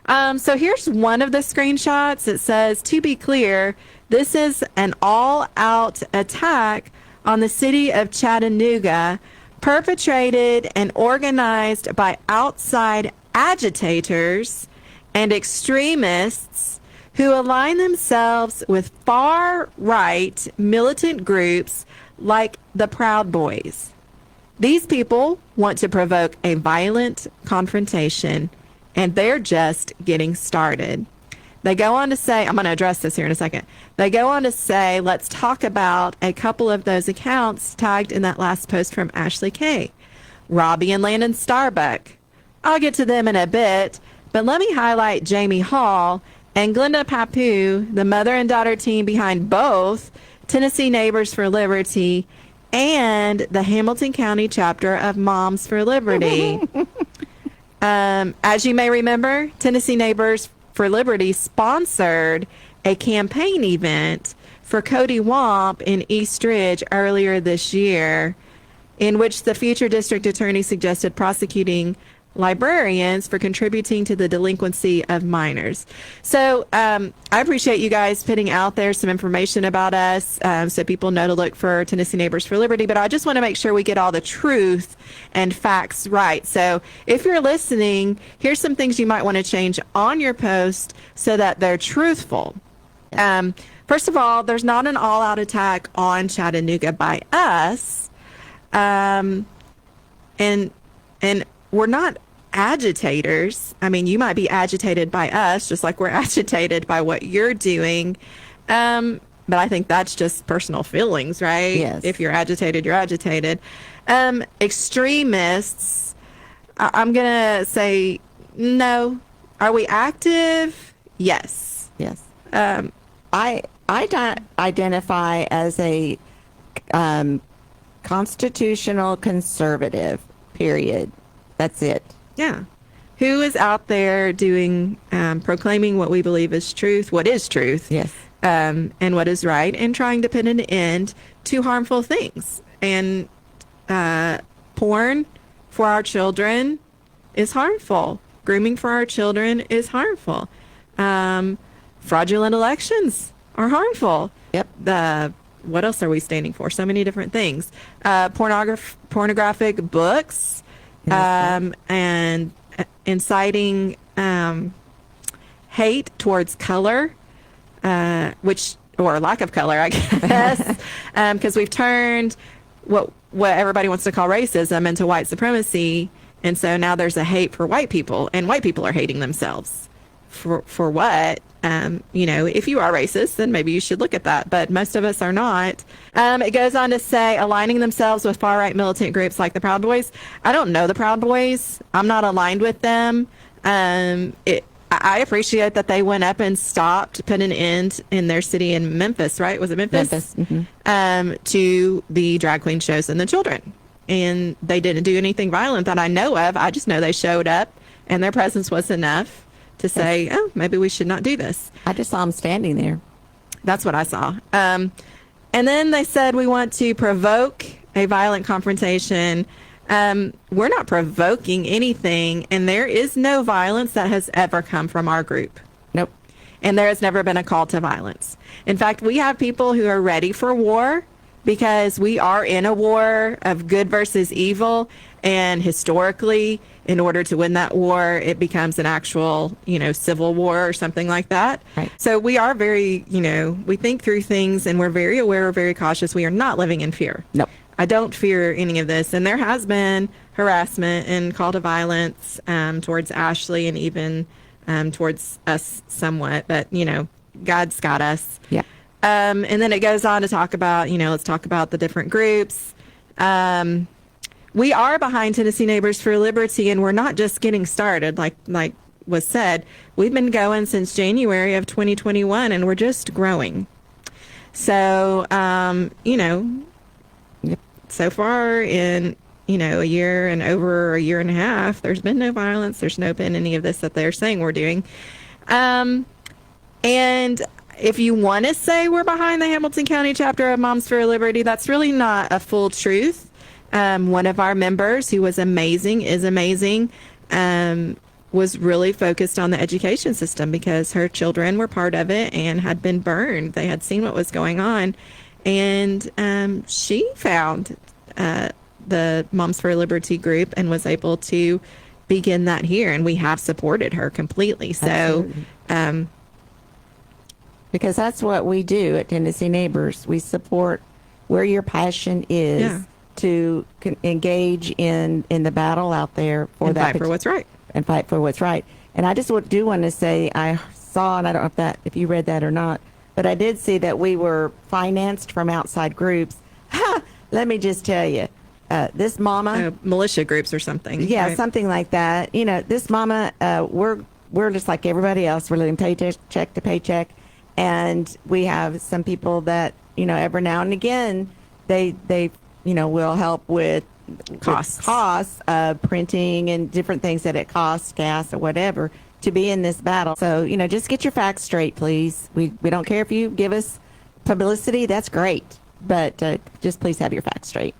So here's one of the screenshots. It says, to be clear, this is an all-out attack on the city of Chattanooga, perpetrated and organized by outside agitators and extremists who align themselves with far-right militant groups like the Proud Boys. These people want to provoke a violent confrontation, and they're just getting started. They go on to say, I'm going to address this here in a second. They go on to say, let's talk about a couple of those accounts tagged in that last post from Ashley K. Robbie and Landon Starbuck. I'll get to them in a bit, but let me highlight Jamie Hall and Glenda Pappu, the mother and daughter team behind both Tennessee Neighbors for Liberty and the Hamilton County chapter of Moms for Liberty. As you may remember, Tennessee Neighbors for Liberty sponsored a campaign event for Cody Womp in East Ridge earlier this year, in which the future district attorney suggested prosecuting librarians for contributing to the delinquency of minors. So I appreciate you guys putting out there some information about us so people know to look for Tennessee Neighbors for Liberty, but I just want to make sure we get all the truth and facts right. So if you're listening, here's some things you might want to change on your post so that they're truthful. First of all, there's not an all-out attack on Chattanooga by us, and we're not agitators. I mean, you might be agitated by us, just like we're agitated by what you're doing. But I think that's just personal feelings, right? Yes. If you're agitated, you're agitated. Extremists, I'm going to say no. Are we active? Yes. Yes. I identify as a constitutional conservative, period. That's it. Yeah. Who is out there doing, proclaiming what we believe is truth, what is truth, Yes. And what is right, and trying to put an end to harmful things. And porn for our children is harmful. Grooming for our children is harmful. Fraudulent elections are harmful. Yep. What else are we standing for? So many different things. Pornographic books. And inciting hate towards color, or lack of color, I guess, because we've turned what everybody wants to call racism into white supremacy, and so now there's a hate for white people, and white people are hating themselves for what? If you are racist, then maybe you should look at that, but most of us are not. It goes on to say, aligning themselves with far-right militant groups like the Proud Boys. I don't know the Proud Boys. I'm not aligned with them. I appreciate that they went up and stopped, put an end in their city in Memphis, right? Was it Memphis? Memphis. Mm-hmm. To the drag queen shows and the children. And they didn't do anything violent that I know of. I just know they showed up, and their presence was enough to say, oh, maybe we should not do this. I just saw him standing there. That's what I saw. And then they said we want to provoke a violent confrontation. We're not provoking anything, and there is no violence that has ever come from our group. Nope. And there has never been a call to violence. In fact, we have people who are ready for war because we are in a war of good versus evil, and historically, in order to win that war, it becomes an actual, civil war or something like that. Right. So we are very, we think through things, and we're very aware, we're very cautious. We are not living in fear. Nope. I don't fear any of this. And there has been harassment and call to violence towards Ashley, and even towards us somewhat. But, God's got us. Yeah. And then it goes on to talk about, let's talk about the different groups. We are behind Tennessee Neighbors for Liberty, and we're not just getting started, like was said. We've been going since January of 2021, and we're just growing. So, Yep. so far in, a year and over a year and a half, there's been no violence. There's no been any of this that they're saying we're doing. And if you want to say we're behind the Hamilton County chapter of Moms for Liberty, that's really not a full truth. One of our members, who was amazing, is amazing, was really focused on the education system because her children were part of it and had been burned. They had seen what was going on. And she found the Moms for Liberty group and was able to begin that here. And we have supported her completely. So, because that's what we do at Tennessee Neighbors. We support where your passion is. Yeah. To engage in the battle out there for and that fight for what's right. and fight for what's right. And I just do want to say I saw, and I don't know if you read that or not, but I did see that we were financed from outside groups. Let me just tell you, this mama, Militia groups or something. yeah, right? something like that. You know, this mama, we're just like everybody else. We're living paycheck to paycheck, and we have some people that every now and again they will help with costs of printing and different things that it costs, gas or whatever, to be in this battle. So, just get your facts straight, please. We don't care if you give us publicity. That's great. But just please have your facts straight.